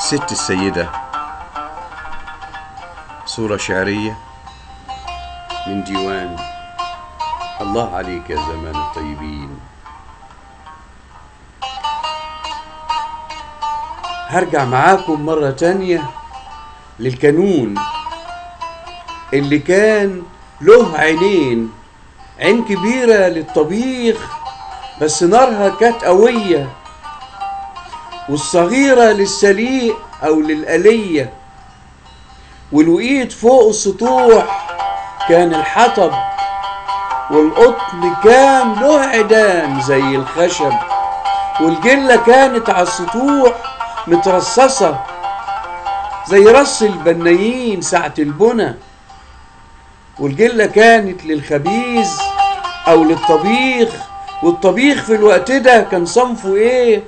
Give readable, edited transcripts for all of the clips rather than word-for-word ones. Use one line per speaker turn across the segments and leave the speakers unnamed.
ست السيدة، صورة شعرية من ديوان الله عليك يا زمان الطيبين. هرجع معاكم مرة تانية للكانون اللي كان له عينين، عين كبيرة للطبيخ بس نارها كانت قوية، والصغيرة للسليق أو للقلية، والوقيت فوق السطوح كان الحطب، والقطن كان له عيدان زي الخشب، والجلة كانت على السطوح مترصصة زي رص البنايين ساعة البنا، والجلة كانت للخبيز أو للطبيخ، والطبيخ في الوقت ده كان صنفه إيه؟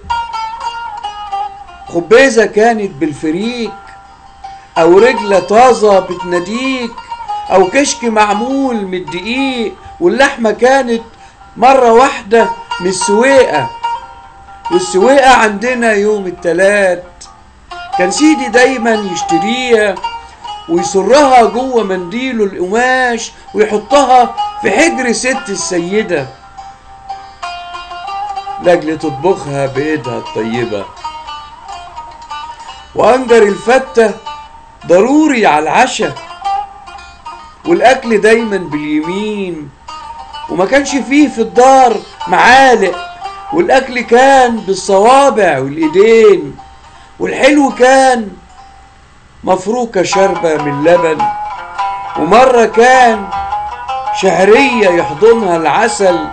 خبيزة كانت بالفريك، أو رجلة طازة بتناديك، أو كشك معمول من الدقيق، واللحمة كانت مرة واحدة من السويقة، والسويقة عندنا يوم التلات كان سيدي دايما يشتريها ويسرها جوه منديله القماش ويحطها في حجر ست السيدة لاجل تطبخها بإيدها الطيبة. وأنجر الفتة ضروري على العشاء، والأكل دايما باليمين، وما كانش فيه في الدار معالق، والأكل كان بالصوابع والإيدين، والحلو كان مفروكة شربة من لبن، ومرة كان شعرية يحضنها العسل،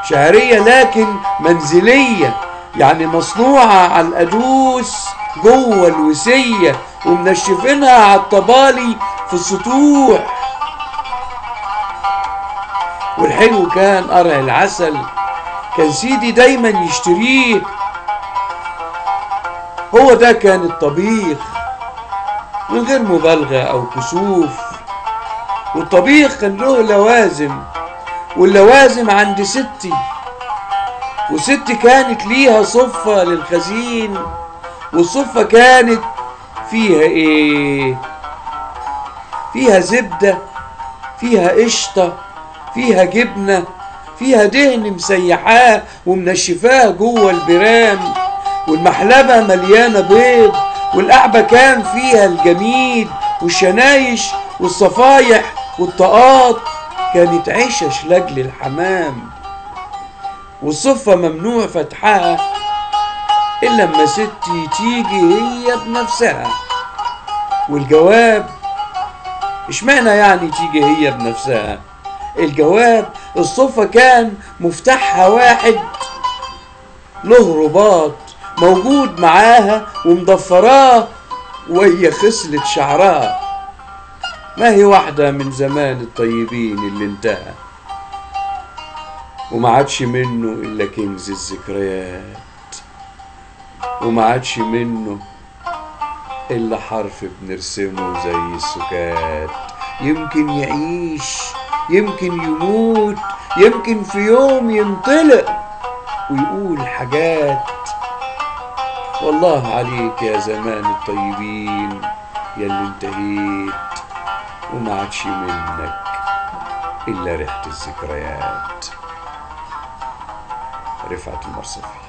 شعرية لكن منزلية، يعني مصنوعة على القدوس جوه الوسية، ومنشفينها على الطبالي في السطوح. والحلو كان قرع العسل، كان سيدي دايما يشتريه، هو ده كان الطبيخ من غير مبالغة أو كسوف. والطبيخ كان له لوازم، واللوازم عند ستي، وستي كانت ليها صفة للخزين، والصفة كانت فيها ايه؟ فيها زبدة، فيها قشطة، فيها جبنة، فيها دهن مسيحاه ومنشفاه جوه البرام، والمحلبة مليانة بيض، والقعبة كان فيها الجميد والشنايش والصفايح والطاقات، كانت عشش لاجل الحمام. والصفة ممنوع فتحها إلا لما ستي تيجي هي بنفسها. والجواب اشمعنى يعني تيجي هي بنفسها؟ الجواب الصفة كان مفتاحها واحد له رباط موجود معاها ومضفراه وهي خصلة شعرها، ما هي واحدة من زمان الطيبين اللي انتهى وما عادش منه إلا كنز الذكريات، وما عادش منه إلا حرف بنرسمه زي السكات، يمكن يعيش، يمكن يموت، يمكن في يوم ينطلق ويقول حاجات. والله عليك يا زمان الطيبين ياللي انتهيت وما عادش منك إلا ريحة الذكريات. رفعت المرصفي.